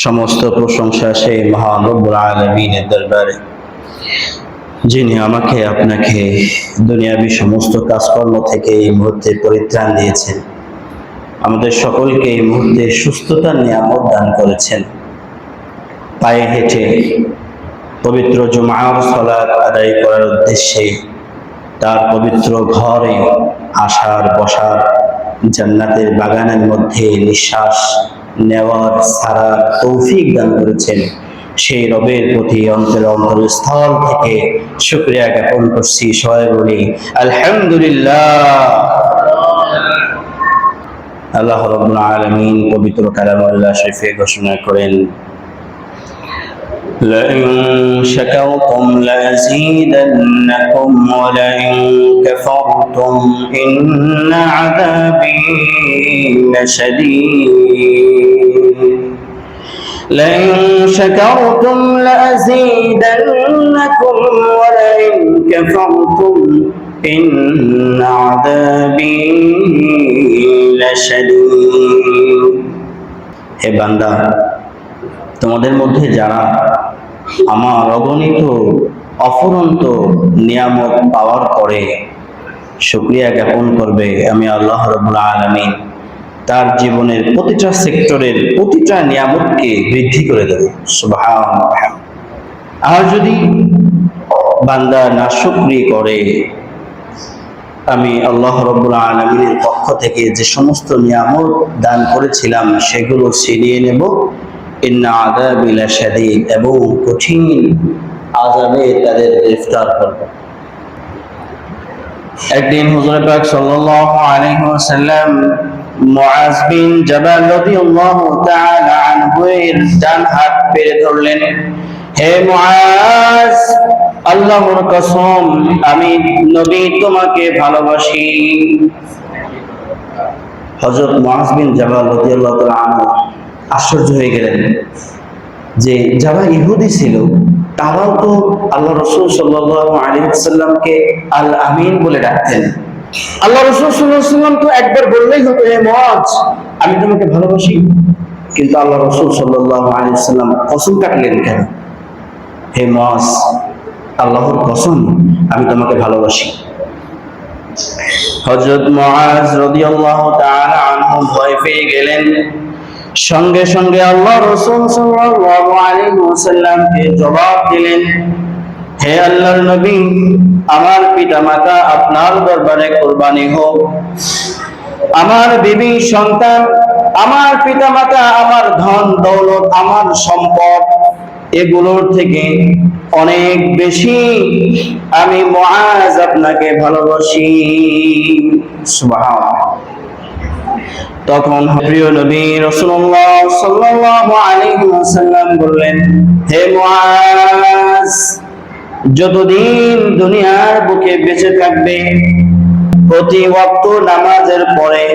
সমস্ত প্রশংসা সেই মহান রব্বুল আলামিনের দরবারে, যিনি আমাকে আপনাকে দুনিয়াবী সমস্ত কাজকর্ম থেকে এই মুহূর্তে পরিত্রাণ দিয়েছেন, আমাদের সকলকে এই মুহূর্তে সুস্থতার নিয়ামত দান করেছেন। পায়ে হেঁটে পবিত্র জুমার সালাত আদায় করার উদ্দেশ্যে তার পবিত্র ঘরে আসার বসার, জান্নাতের বাগানের মধ্যে নিঃশ্বাস নেওয়ার ছাড়ার তৌফিক দান করেছেন। সেই রবের প্রতি অন্তরস্থল থেকে শুকরিয়া জ্ঞাপন করছি। সবাই বলি আলহামদুলিল্লাহ। আল্লাহ রাব্বুল আলামিন পবিত্র কালামুল্লাহ শরীফে ঘোষণা করেন, لئن شكرتم لأزيدنكم ولئن كفرتم إن عذابي لشديد لئن شكرتم لأزيدنكم ولئن كفرتم إن عذابي لشديد। হে বান্দা, তোমাদের মধ্যে যারা আমার অগণিত অফুরন্ত নিয়ামত পাওয়ার পরে শুকরিয়া জ্ঞাপন করবে, আমি আল্লাহ রাব্বুল আলামিন তার জীবনের প্রতিটা সেক্টরের প্রতিটা নিয়ামতকে বৃদ্ধি করে দেব। সুবহানাল্লাহ। আর যদি বান্দা নাশুকরি করে, আমি আল্লাহ রাব্বুল আলামিনের পক্ষ থেকে যে সমস্ত নিয়ামত দান করেছিলাম সেগুলো ছিনিয়ে নেব। ইন্না আযাবি লাশাদীদ, এবং কঠিন আযাবে তাদের গ্রেফতার করব। একদিন হুজুর পাক সাল্লাল্লাহু আলাইহি ওয়াসাল্লাম মুআজ বিন জাবাল রাদিয়াল্লাহু তাআলা আনহু এর ডান হাত পেরে ধরলেন। হে মুআজ, আল্লাহর কসম, আমি নবী তোমাকে ভালোবাসি। হযরত মুআজ বিন জাবাল রাদিয়াল্লাহু তাআলা আনহু আশ্চর্য হয়ে গেলেন যে যারা ইহুদি ছিল তারাও তো আল্লাহ রাসূল সাল্লাল্লাহু আলাইহি ওয়াসাল্লামকে আল আমিন বলে ডাকতেন। আল্লাহ রাসূল সাল্লাল্লাহু আলাইহি ওয়াসাল্লাম তো একবার বললেই হতো, হে মুআজ, আমি তোমাকে ভালোবাসি। কিন্তু আল্লাহ রাসূল সাল্লাল্লাহু আলাইহি ওয়াসাল্লাম কসম কাটলেন কেন? হে মুআজ, আল্লাহর কসম, আমি তোমাকে ভালোবাসি। হযরত মুআজ রাদিয়াল্লাহু তাআলা আনহু ভয় পেয়ে গেলেন। সঙ্গে সঙ্গে আল্লাহ রাসূল সাল্লাল্লাহু আলাইহি ওয়াসাল্লামকে জবাব দিলেন, হে আল্লাহর নবী, আমার পিতামাতা আপনার দরবারে কুরবানি হোক। আমার বিবি সন্তান, আমার পিতামাতা, আমার ধন দৌলত, আমার সম্পদ, এগুলোর থেকে অনেক বেশি আমি মুআজ আপনাকে ভালোবাসি। সুবহানাল্লাহ। তখন প্রিয় নবী রাসূলুল্লাহ সাল্লাল্লাহু আলাইহি ওয়াসাল্লাম বললেন, হে মুআজ, যতদিন দুনিয়ার বুকে বেঁচে থাকবে, প্রতি ওয়াক্ত নামাজের পরে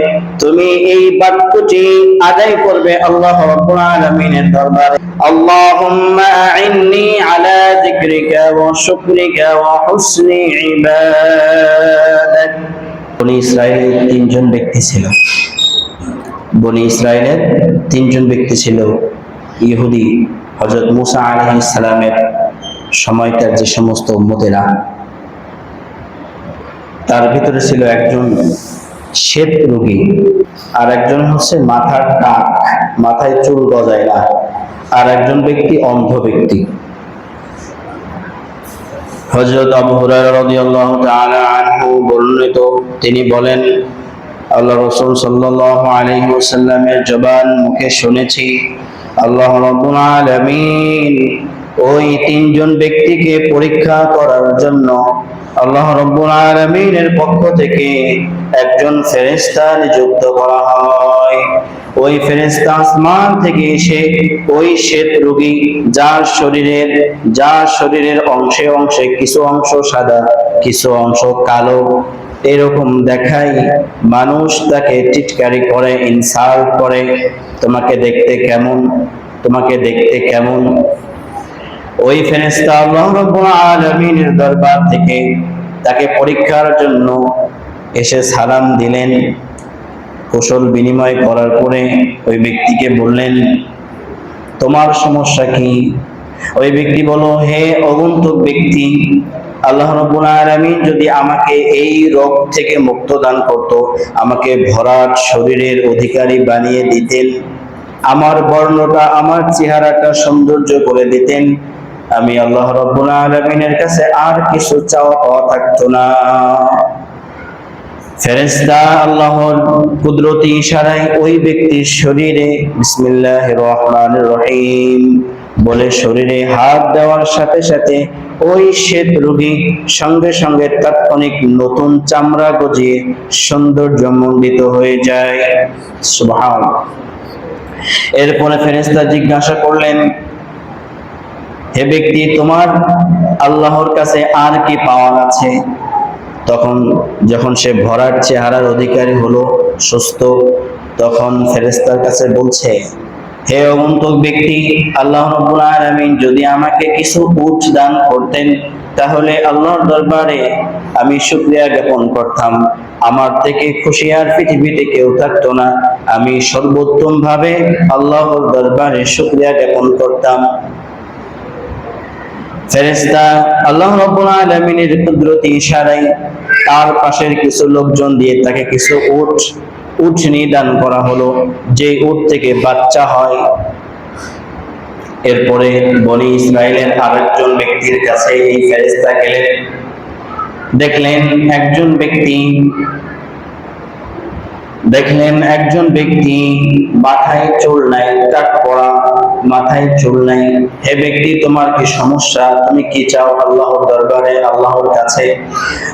তুমি এই বাক্যটি আদায় করবে আল্লাহ রাব্বুল আলামিনের দরবারে, আল্লাহুম্মা আইন্নি আলা যিকরিকা ওয়া শুকরিকা ওয়া হুসনি ইবাদাত। বনি ইসরাইলের তিনজন ব্যক্তি ছিল। বনি ইসরাইলের তিনজন ব্যক্তি ছিল ইহুদি, হযরত মুসা আলাইহিস সালামের সময়কার যে সমস্ত উম্মতেরা, তার ভিতরে ছিল একজন শ্বেত রোগী, আর একজন হচ্ছে মাথার টাক, মাথায় চুল গজায় না, আর একজন ব্যক্তি অন্ধ ব্যক্তি। হযরত আবু হুরায়রা রাদিয়াল্লাহু তাআলা আনহু বর্ণিত, তিনি বলেন, আল্লাহ রাসূল সাল্লাল্লাহু আলাইহি ওয়াসাল্লামের জবান মুখে শুনেছি, আল্লাহ রাব্বুল আলামিন ওই তিনজন ব্যক্তিকে পরীক্ষা করার জন্য আল্লাহ রাব্বুল আলামিনের পক্ষ থেকে একজন ফেরেশতা নিযুক্ত করা হয়। ওই ফেরেশতা আসমান থেকে এসে ওই শ্বেত রোগী, যার শরীরের অংশে অংশে কিছু অংশ সাদা, কিছু অংশ কালো, এরকম দেখায়, মানুষ তাকে টিটকারি করে, ইনসাল্ট করে, তোমাকে দেখতে কেমন, তোমাকে দেখতে কেমন। ওই ফেরেশতা আল্লাহ রাব্বুল আলামিনের দরবার থেকে তাকে পরীক্ষার জন্য এসে সালাম দিলেন। কুশল বিনিময় করার পরে ওই ব্যক্তিকে বললেন, তোমার সমস্যা কি? ওই ব্যক্তি বলল, হে অগন্তুক ব্যক্তি, আল্লাহ রাব্বুল আলামিন যদি আমাকে এই রোগ থেকে মুক্ত দান করত, আমাকে ভরাট শরীরের অধিকারী বানিয়ে দিতেন, আমার বর্ণটা, আমার চেহারাটা সৌন্দর্য করে দিতেন, আমি আল্লাহ রাব্বুল আলামিনের কাছে আর কিছু চাওয়া পাওয়া থাকতো না। ফেরেশতা আল্লাহর কুদরতি ইশারায় ওই ব্যক্তির শরীরে বিসমিল্লাহির রহমানির রহিম বলে শরীরে হাত দেওয়ার সাথে সাথে ওই শ্বেত রোগী সঙ্গে সঙ্গে তাৎক্ষণিক নতুন চামড়া গজিয়ে সৌন্দর্যমণ্ডিত হয়ে যায়। সুবহানাল্লাহ। এরপরে ফেরেশতা জিজ্ঞাসা করলেন, হে ব্যক্তি, তোমার আল্লাহর কাছে আর কি পাওয়ার আছে? যখন সে ভরাট চেহারার অধিকারী হলো, সুস্থ, তখন ফেরেশতার কাছে বলছে, হে অগন্তুক ব্যক্তি, আল্লাহ রাব্বুল আলামিন যদি আমাকে কিছু উট দান করতেন, তাহলে আল্লাহর দরবারে আমি শুকরিয়া জ্ঞাপন করতাম, আমার থেকে খুশি আর পৃথিবীতে কেউ থাকতো না, আমি সর্বোত্তম ভাবে আল্লাহর দরবারে শুকরিয়া জ্ঞাপন করতাম। ফেরেশতা আল্লাহ রাব্বুল আলামিনের কুদরতি ইশারায় তার পাশের কিছু লোকজন দিয়ে তাকে কিছু উটনি দান করা হলো, যে উট থেকে বাচ্চা হয়। এরপরে বনি ইসরাইলের আরেকজন ব্যক্তির কাছে এই ফেরেশতা গেলেন, দেখলেন একজন ব্যক্তি মাথায় চুল নাই, টাক পড়া, মাথায় চুল নাই। হে ব্যক্তি, তোমার কি সমস্যা? তুমি কি চাও আল্লাহর দরবারে, আল্লাহর কাছে?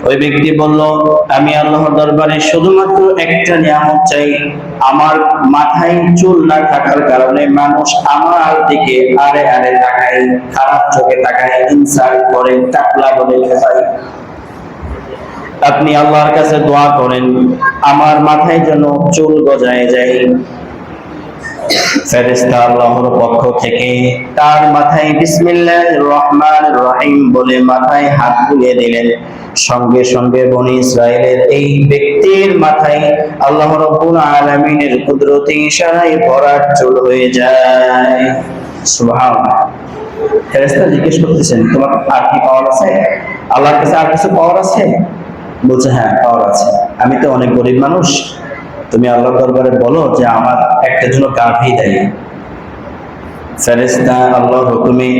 ওই ব্যক্তি বলল, আমি আল্লাহর দরবারে শুধুমাত্র একটা নিয়ামত চাই, আমার মাথায় চুল না থাকার কারণে মানুষ আমার দিকে আড়ে আড়ে তাকায়, খারাপ চোখে তাকায়, ইনসাল্ট করে, টাকলা বলে খেপায়। আপনি আল্লাহর কাছে দোয়া করেন আমার মাথায় যেন চুল গজায় যায়। ফেরেশতা আল্লাহর পক্ষ থেকে তার মাথায় বিসমিল্লাহির রহমানির রহিম বলে মাথায় হাত বুলিয়ে দিলেন, সঙ্গে সঙ্গে বনি ইসরাইলের এই ব্যক্তির মাথায় আল্লাহ রাব্বুল আলামিনের কুদরতি ইশারায় ভরাট চুল হয়ে যায়। সুবহানাল্লাহ। ফেরেশতা জিজ্ঞেস করতেছেন, তোমার আর কি পাওয়ার আছে? আল্লাহর কাছে আর কিছু পাওয়ার আছে? বলছে, হ্যাঁ পাওয়ার আছে, আমি তো অনেক গরিব মানুষ, তুমি আল্লাহর দরবারে বলো যে আমার একটা জন্য গাভী দেয়। ফেরেশতা আল্লাহর হুকুমে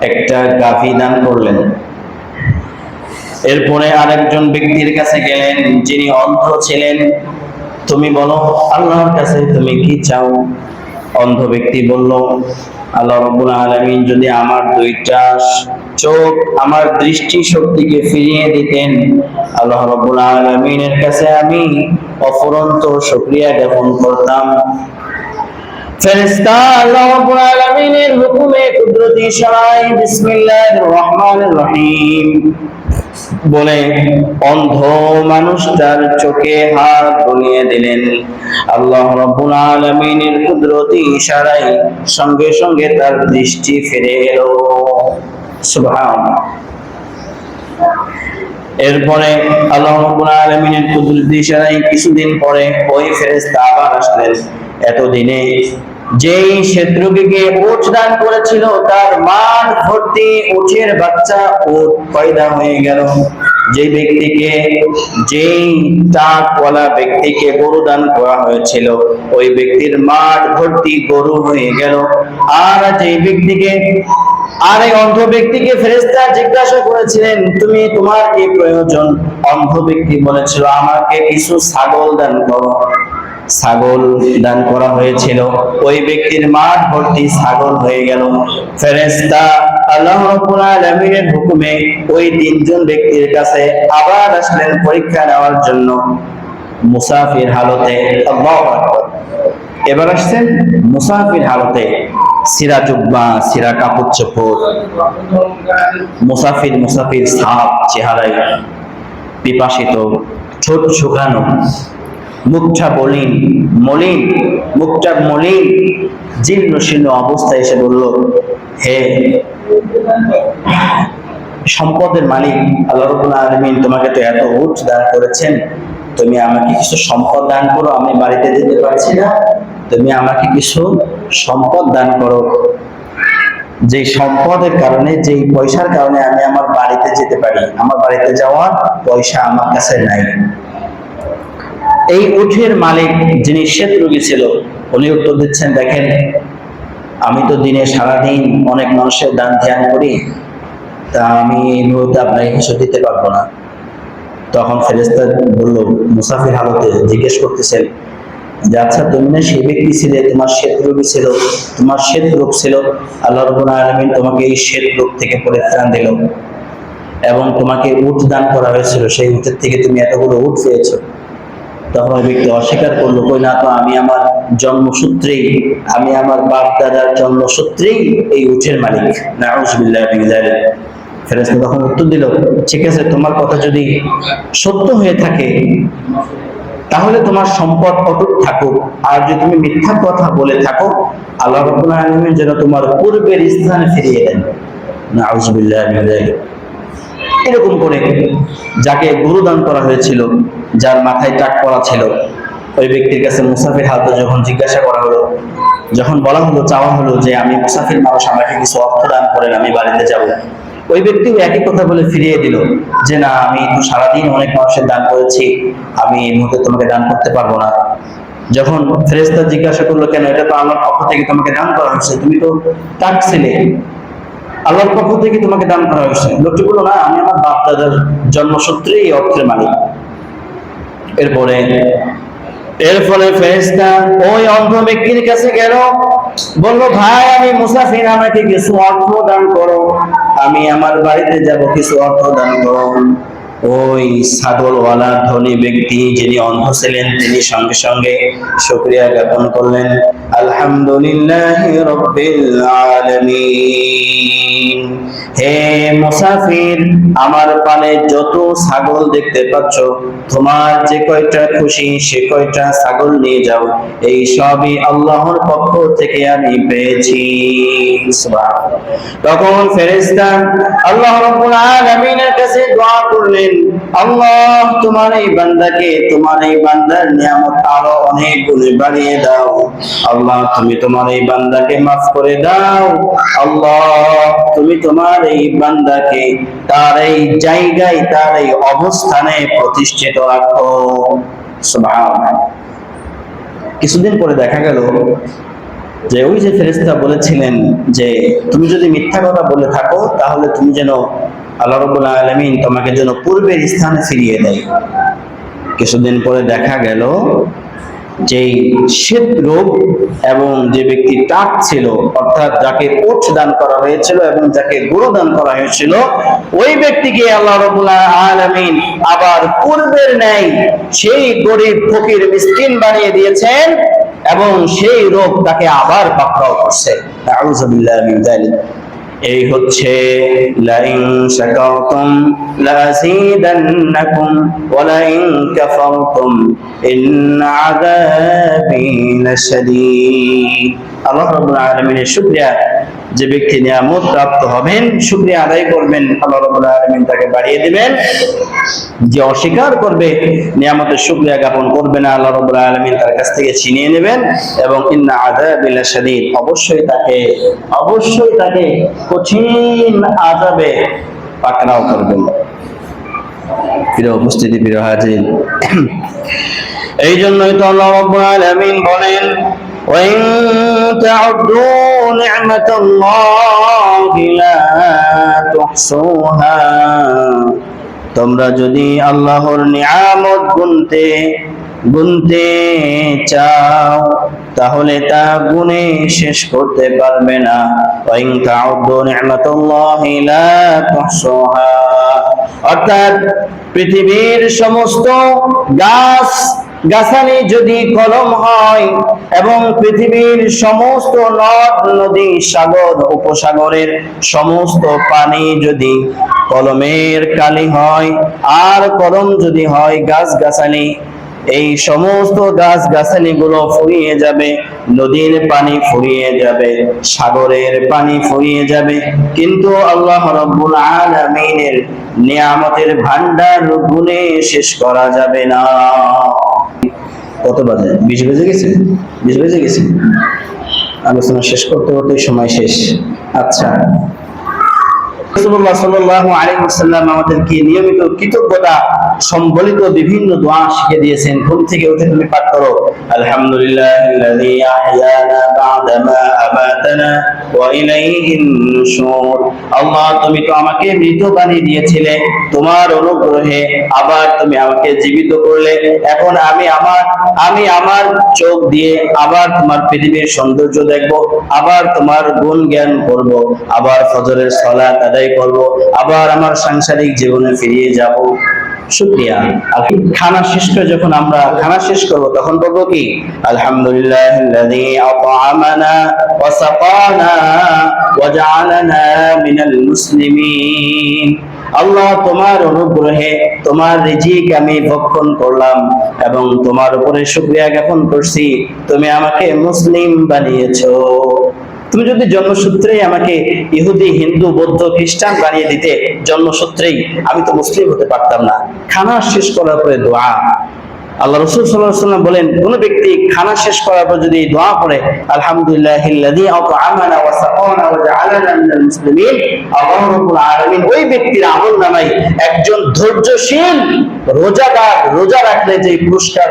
একটা গাভী দান করলেন। এরপরে আরেকজন ব্যক্তির কাছে গেলেন যিনি অন্ধ ছিলেন, তুমি বলো আল্লাহর কাছে তুমি কি চাও? অন্ধ ব্যক্তি বলল, আল্লাহ রাব্বুল আলামিন যদি আমার দুইটা চোখ, আমার দৃষ্টি শক্তিকে ফিরিয়ে দিতেন, আল্লাহ রাব্বুল আলামিনের কাছে আমি অফুরন্ত শুকরিয়া জ্ঞাপন করতাম। ফেরেশতা আল্লাহ রাব্বুল আলামিনের হুকুমে কুদরতি ইশারায় বিসমিল্লাহির রহমানির রহিম বলে অন্ধ মানুষটার চোখে হাত বুলিয়ে দিলেন। আল্লাহ রাব্বুল আলামিনের কুদরতি ইশারায় সঙ্গে সঙ্গে তার দৃষ্টি ফিরে এলো। সুবহানাল্লাহ। এরপরে আল্লাহ রাব্বুল আলামিনের কুদরতি ইশারায় কিছুদিন পরে ওই ফেরেশতা আবার আসলেন। এতদিনে যেই শত্রুকে উট দান করেছিল তার মাঠ ভর্তি উটের বাচ্চা উট পয়দা হয়ে গেল। যেই টাকওয়ালা ব্যক্তিকে গরু দান করা হয়েছিল ওই ব্যক্তির মাঠ ভর্তি গরু হয়ে গেল। আর যেই ব্যক্তিকে, আর এই অন্ধ ব্যক্তিকে ফেরেশতা জিজ্ঞাসা করেছিলেন, তোমার কি প্রয়োজন? অন্ধ ব্যক্তি বলেছিল, আমাকে কিছু ছাগল দান করো। ছাগল দান করা হয়েছিল, ওই ব্যক্তির মাঠ ভর্তি ছাগল হয়ে গেল। ফেরেশতা আল্লাহ রাব্বুল আলামিনের হুকুমে ওই তিনজন ব্যক্তির কাছে আবার আসলেন পরীক্ষা নেওয়ার জন্য, মুসাফির হালতে। আল্লাহু আকবার। এবার আসছেন মুসাফির হালতে, সিরা জুব্বা, সিরা কাপড় চোপড়, মুসাফির সাপ চেহারায়, পিপাসিত, ঠোঁট শুকানো, মুখটা মলিন, জীর্ণ শীর্ণ অবস্থায় এসে বলল, হে সম্পদের মালিক আল্লাহ রাব্বুল আলামিন তোমাকে তো এত উট দান করেছেন, তুমি আমাকে কিছু সম্পদ দান করো, আমি বাড়িতে যেতে পারছি না, তুমি আমাকে কিছু সম্পদ দান করো, যে সম্পদের কারণে, যে পয়সার কারণে আমি আমার বাড়িতে যেতে পারি, আমার বাড়িতে যাওয়ার পয়সা আমার কাছে নাই। এই উটের মালিক যিনি শ্বেত রোগী ছিল, উনি উত্তর দিচ্ছেন, দেখেন আমি তো দিনে সারাদিন অনেক মানুষের দান ধ্যান করি, তা আমি এই মুহূর্তে আপনাকে কিছু দিতে পারবো না। তখন ফেরেশতা বলল, মুসাফির হালতে জিজ্ঞেস করতেছেন যে আচ্ছা তুমি না সেই ব্যক্তি ছিলে, তোমার শ্বেত রোগী ছিল, তোমার শ্বেত রোগ ছিল, আল্লাহ রাব্বুল আলামিন তোমাকে এই শ্বেত রোগ থেকে পরিত্রাণ দিল এবং তোমাকে উট দান করা হয়েছিল, সেই উটের থেকে তুমি এতগুলো উট পেয়েছো। তখন ওই ব্যক্তি অস্বীকার করলো, কই না তো, আমি আমার জন্মসূত্রেই, আমি আমার বাপ দাদার জন্মসূত্রেই এই উটের মালিক। নাউযুবিল্লাহি মিন যালিক। ফেরেশতা তখন উত্তর দিল, ঠিক আছে, তোমার কথা যদি সত্য হয়ে থাকে তাহলে তোমার সম্পদ অটুট থাকুক, আর যদি তুমি মিথ্যা কথা বলে থাকো আল্লাহ রাব্বুল আলামিন যেন তোমার পূর্বের স্থানে ফিরিয়ে দেন। নাউযুবিল্লাহি মিন যালিক। এরকম করে যাকে গরু দান করা হয়েছিল, যার মাথায় টাক পড়া ছিল, ওই ব্যক্তির কাছে মুসাফির হালতে যখন জিজ্ঞাসা করা হলো, যখন বলা হলো, চাওয়া হলো যে আমি মুসাফির মানুষ, আমাকে কিছু অর্থ দান করেন, আমি বাড়িতে যাব, ওই ব্যক্তিও একই কথা বলে ফিরিয়ে দিল যে না, আমি তো সারাদিন অনেক মানুষের দান করেছি, আমি এই মুহূর্তে তোমাকে দান করতে পারবো না। যখন ফেরেশতা জিজ্ঞাসা করলো, কেন, এটা তো আল্লাহর পক্ষ থেকে তোমাকে দান করা হয়েছে, তুমি তো টাক ছিলে, আল্লাহর পক্ষ থেকে তোমাকে দান করা হয়েছে। লোকটি বললো, না, আমি আমার বাপ দাদার জন্মসূত্রেই এই অর্থের মালিক। এরপরে ফেরেশতা ওই অন্ধ ব্যক্তির কাছে গেল, বলল, ভাই আমি মুসাফির, আমাকে কিছু অর্থ দান করো, আমি আমার বাড়িতে যাব, কিছু অর্থ দান করো। ওই ছাগলওয়ালা ধনী ব্যক্তি যিনি অন্ধ ছিলেন, তিনি সঙ্গে সঙ্গে শুকরিয়া জ্ঞাপন করলেন, আলহামদুলিল্লাহি রাব্বিল আলামিন। হে মুসাফির, আমার পালে যত ছাগল দেখতে পাচ্ছ, তোমার যে কয়টা খুশি সে কয়টা ছাগল নিয়ে যাও, এই সবই আল্লাহর পক্ষ থেকে আমি পেয়েছি। সুবহানাল্লাহ। তখন ফেরেশতা আল্লাহ রাব্বুল আলামিনের কাছে দোয়া করলেন, আল্লাহ তোমার এই বান্দাকে, তোমার এই বান্দার নিয়ামত আরো অনেক গুণে বাড়িয়ে দাও। আল্লাহ তুমি তোমার এই বান্দাকে মাফ করে দাও। আল্লাহ তুমি তোমার এই বান্দাকে তার এই জায়গায়, তার এই অবস্থানে প্রতিষ্ঠিত রাখো। সুবহানাল্লাহ। কিছুদিন পরে দেখা গেল যে ওই যে ফেরেশতা বলেছিলেন যে তুমি যদি মিথ্যা কথা বলে থাকো তাহলে তুমি যেন, আল্লাহ রাব্বুল আলামিন তোমাকে যেন পূর্বের স্থানে ফিরিয়ে দেয়। কিছুদিন পরে দেখা গেল যে শ্বেত রোগ এবং যে ব্যক্তি টাক ছিল, অর্থাৎ যাকে উট দান করা হয়েছিল এবং যাকে গরু দান করা হয়েছিল, ওই ব্যক্তিকে আল্লাহ রাব্বুল আলামিন আবার পূর্বের ন্যায় সেই গরিব ফকির মিসকিন বানিয়ে দিয়েছেন এবং সেই রোগ তাকে আবার পাকড়াও করছে। আউযুবিল্লাহি মিন যালিক। এই হচ্ছে লাইন শাকারতুম লাযীদান্নাকুম ওয়া লাইন কাফারতুম ইন্না আযাবি লাশাদীদ। আল্লাহ রাব্বুল আলামিনের শুকরিয়া, যে ব্যক্তি নিয়ামত প্রাপ্ত হবেন, শুকরিয়া আদায় করবেন, আল্লাহ রাব্বুল আলামিন তাকে বাড়িয়ে দিবেন। যে অস্বীকার করবে, নিয়ামতের শুকরিয়া জ্ঞাপন করবে না, আল্লাহ রাব্বুল আলামিন তার কাছ থেকে ছিনিয়ে নেবেন এবং ইন্না আযাবি লাশাদীদ, অবশ্যই তাকে কঠিন আযাবে পাকড়াও করবেন। প্রিয় উপস্থিতি, প্রিয় হাজির, এই জন্যই তো আল্লাহ রাব্বুল আলামিন বলেন, وَإِن تَعُدُّوا نِعْمَةَ اللَّهِ لَا تُحْصُوهَا। তোমরা যদি আল্লাহর নিয়ামত গুনতে চাও তাহলে তা গুনে শেষ করতে পারবে না। وَإِن تَعُدُّوا نِعْمَةَ اللَّهِ لَا تُحْصُوهَا। অর্থাৎ পৃথিবীর সমস্ত গাছ গাছালি যদি কলম হয় এবং পৃথিবীর সমস্ত নদ নদী সাগর উপসাগরের সমস্ত পানি যদি কলমের কালি হয় আর কলম যদি হয় গাছ গাছালি, এই সমস্ত গাছ গাছালি গুলো ফুরিয়ে যাবে, নদীর পানি ফুরিয়ে যাবে, সাগরের পানি ফুরিয়ে যাবে, কিন্তু আল্লাহ রাব্বুল আলামিনের নিয়ামতের ভান্ডার গুণে শেষ করা যাবে না। কত বাজে? 20 বেজে গেছে। আলোচনা শেষ করতে করতে সময় শেষ। আচ্ছা, রাসূলুল্লাহ সাল্লাল্লাহু আলাইহি ওয়াসাল্লাম আমাদেরকে নিয়মিত কৃতজ্ঞতা সম্বলিত বিভিন্ন দোয়া শিখিয়ে দিয়েছেন। ঘুম থেকে উঠে তুমি পাঠ করো, আলহামদুলিল্লাহিল্লাযী আহইয়ানা বা'দা মা আমাতানা ওয়া ইলাইহিন নুশুর। আল্লাহ, তুমি তো আমাকে মৃত বানিয়ে দিয়েছিলে, তোমার অনুগ্রহে আবার তুমি আমাকে জীবিত করলে। এখন আমি আমার চোখ দিয়ে আবার তোমার পৃথিবীর সৌন্দর্য দেখব, আবার তোমার গুণ জ্ঞান করব, আবার ফজরের সালাত আদায় করব, আবার আমার সাংসারিক জীবনে ফিরে যাব। শুকরিয়া। খানা শেষ করে যখন আমরা খানা শেষ করব তখন বলবো কি, আলহামদুলিল্লাহিল্লাযী আত'আমানা ওয়া সাকানা ওয়া জা'আলানা মিনাল মুসলিমিন। আল্লাহ, তোমার অনুগ্রহে তোমার রিজিক আমি ভক্ষণ করলাম এবং তোমার উপরে শুকরিয়া জ্ঞাপন করছি, তুমি আমাকে মুসলিম বানিয়েছো। তুমি যদি জন্মসূত্রেই আমাকে ইহুদি, হিন্দু, বৌদ্ধ, খ্রিস্টান বানিয়ে দিতে, জন্মসূত্রেই, আমি তো মুসলিম হতে পারতাম না। খানা শেষ করার পরে দোয়া। আল্লাহ রাসূল সাল্লাল্লাহু আলাইহি ওয়াসাল্লাম বলেন, কোন ব্যক্তি খানা শেষ করার পর যদি দোয়া করে, আলহামদুলিল্লাহিল্লাযী আত'আমানা ওয়া সাকানা ওয়া জা'আলানা মিনাল মুসলিমিন, আল্লাহ রাব্বুল আলামিন ওই ব্যক্তির আমলনামায় একজন ধৈর্যশীল রোজাদার, রোজা রাখলে যে পুরস্কার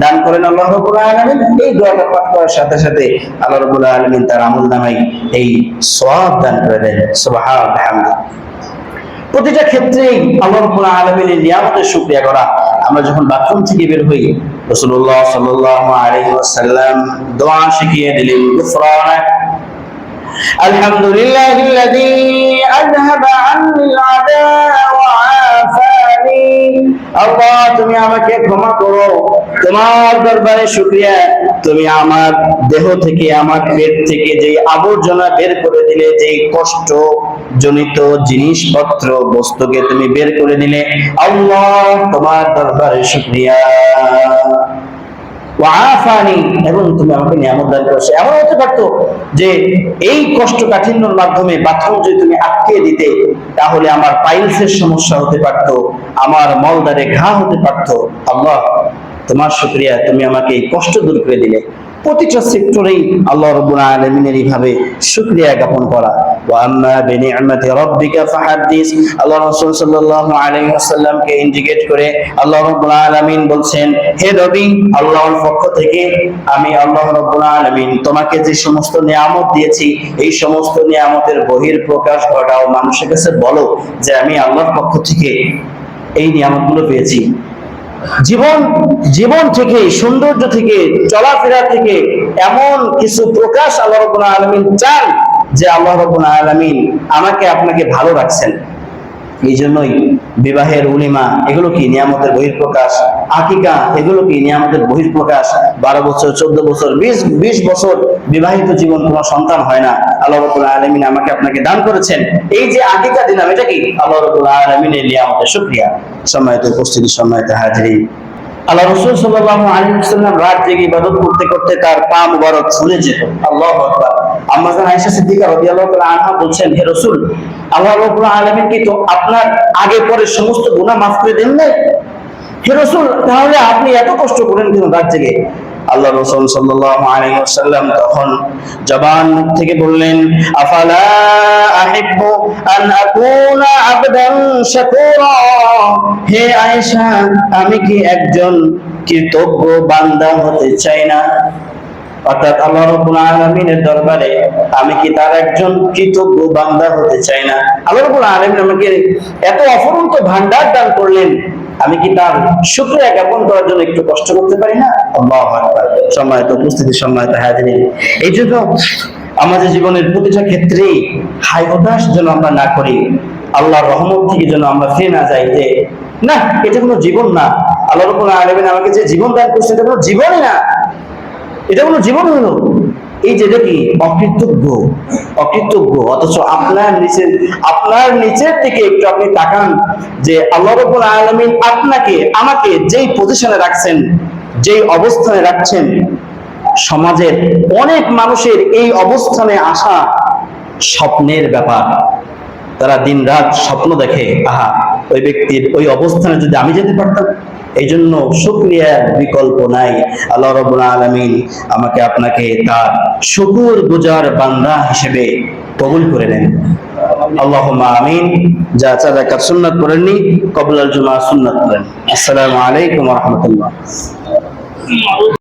দান করেন আল্লাহ রাব্বুল আলামিন, এই দোয়াটা পাঠ করার সাথে সাথে আল্লাহ রাব্বুল আলামিন তার আমলনামায় এই সওয়াব দান করে দেন। সুবহানাল্লাহ। প্রতিটা ক্ষেত্রেই আল্লাহ রাব্বুল আলামিনের নিয়ামতের শুকরিয়া করা। আমরা যখন বাথরুম থেকে বের হই, রাসূলুল্লাহ সাল্লাল্লাহু আলাইহি ওয়াসাল্লাম দোয়া শিখিয়ে দিলেন, গুফরানাক আলহামদুলিল্লাহিল্লাযী আযহাবা আন্নিল আদা ওয়া আফানি। আল্লাহ, তুমি আমাকে ক্ষমা করো, তোমার দরবারে শুকরিয়া, তুমি আমার দেহ থেকে, আমার পেট থেকে যে আবর্জনা বের করে দিলে, যে কষ্ট জনিত জিনিসপত্র বস্তুকে তুমি বের করে দিলে, আল্লাহ তোমার দরবারে শুকরিয়া। ওয়াফানি, এবং তুমি আমাকে নিয়ামত দান করেছো। এমন হতে পারতো যে এই কষ্ট কাঠিন্যর মাধ্যমে বাথরুম যদি তুমি আটকে দিতে, তাহলে আমার পাইলসের সমস্যা হতে পারতো, আমার মলদ্বারে ঘা হতে পারতো। আল্লাহ, তোমার শুকরিয়া, তুমি আমাকে এই কষ্ট দূর করে দিলে। প্রতিটা সেক্টরেই আল্লাহ রাব্বুল আলামিনের এইভাবে শুকরিয়া জ্ঞাপন করা। ওয়া আম্মা বিনি'মাতি রাব্বিকা ফাহাদ্দিস। আল্লাহ রাসূল সাল্লাল্লাহু আলাইহি ওয়াসাল্লামকে ইন্ডিকেট করে আল্লাহ রাব্বুল আলামিন বলছেন, হে নবী, আল্লাহর পক্ষ থেকে আমি আল্লাহ রাব্বুল আলামিন তোমাকে যে সমস্ত নিয়ামত দিয়েছি, এই সমস্ত নিয়ামতের বহিঃপ্রকাশ ঘটাও, মানুষের কাছে বলো যে আমি আল্লাহর পক্ষ থেকে এই নিয়ামতগুলো পেয়েছি। জীবন থেকে, সৌন্দর্য থেকে, চলাফেরা থেকে এমন কিছু প্রকাশ আল্লাহ রাব্বুল আলামিন চান যে আল্লাহ রাব্বুল আলামিন আমাকে আপনাকে ভালো রাখছেন। এই জন্যই বিবাহের উলিমা, এগুলো কি নিয়ামতের বহিঃপ্রকাশ। আকিকা, এগুলো কি নিয়ামতের বহিঃপ্রকাশ। 12 বছর, 14 বছর, 20 বছর বিবাহিত জীবন, কোনো সন্তান হয় না, আল্লাহ রাব্বুল আলামিন আমাকে আপনাকে দান করেছেন। এই যে আকিকা দিলাম, এটা কি আল্লাহ রাব্বুল আলামিনের নিয়ামতের শুকরিয়া। সম্মানিত উপস্থিতি, সম্মানিত হাজিরিন, আল্লাহ রাসূল সাল্লাল্লাহু আলাইহি ওয়াসাল্লাম রাত জেগে ইবাদত করতে করতে তার পা মুবারক ফুলে যেত। আল্লাহু আকবার। আম্মা জান আয়েশা সিদ্দিকা রাদিয়াল্লাহু তাআলা আনহা বলছেন, হে রাসূল, আল্লাহ রাব্বুল আলামিন কি তো আপনার আগে পরে সমস্ত গুনাহ মাফ করে দেন নাই? হে রাসূল, তাহলে আপনি এত কষ্ট করেন কেন রাত জেগে? আল্লাহ রাসূল সাল্লাল্লাহু আলাইহি ওয়াসাল্লাম তখন জবান মুখ থেকে বললেন, আফালা আহিব্বু আন আকুনা আবদান শাকুরা। হে আয়েশা, আমি কি একজন কৃতজ্ঞ বান্দা হতে চাই না? অর্থাৎ আল্লাহ রাব্বুল আলামিনের দরবারে আমি কি তার একজন কৃতজ্ঞ বান্দা হতে চাই না? আল্লাহ রাব্বুল আলামিন আমাকে এত অফুরন্ত ভান্ডার দান করলেন, আমি কি তার শুকরিয়া জ্ঞাপন করার জন্য একটু কষ্ট করতে পারি না? আল্লাহু আকবার। সম্মানিত উপস্থিতি, সম্মানিত হাজিরিন, এই জন্য আমাদের জীবনের প্রতিটা ক্ষেত্রেই হাই হতাশ যেন আমরা না করি, আল্লাহর রহমত থেকে যেন আমরা ফিরে না যাই যে না, এটা কোনো জীবন না, আল্লাহ রাব্বুল আলামিন আমাকে যে জীবন দান করছে এটা কোনো জীবনই না, এটা কোনো জীবন হলো। এই যে দেখি অকৃতজ্ঞ, অথচ আপনার নিচের দিকে একটু আপনি তাকান যে আল্লাহ রাব্বুল আলামিন আপনাকে, আমাকে যেই পজিশনে রাখছেন, যেই অবস্থানে রাখছেন, সমাজের অনেক মানুষের এই অবস্থানে আসা স্বপ্নের ব্যাপার। তারা দিন রাত স্বপ্ন দেখে, আহা, ওই ব্যক্তির ওই অবস্থানে যদি আমি যেতে পারতাম, এই জন্য শুকরিয়ার বিকল্প নাই। আল্লাহ রাব্বুল আলামিন আমাকে আপনাকে তার শুকরগুজার বান্দা হিসেবে কবুল করে নেন। আল্লাহুম্মা আমিন। যা চার সুন্নাত পড়েননি কবলাল জুমা সুন্নাত পড়েন। আসসালামু আলাইকুম ওয়া রাহমাতুল্লাহ।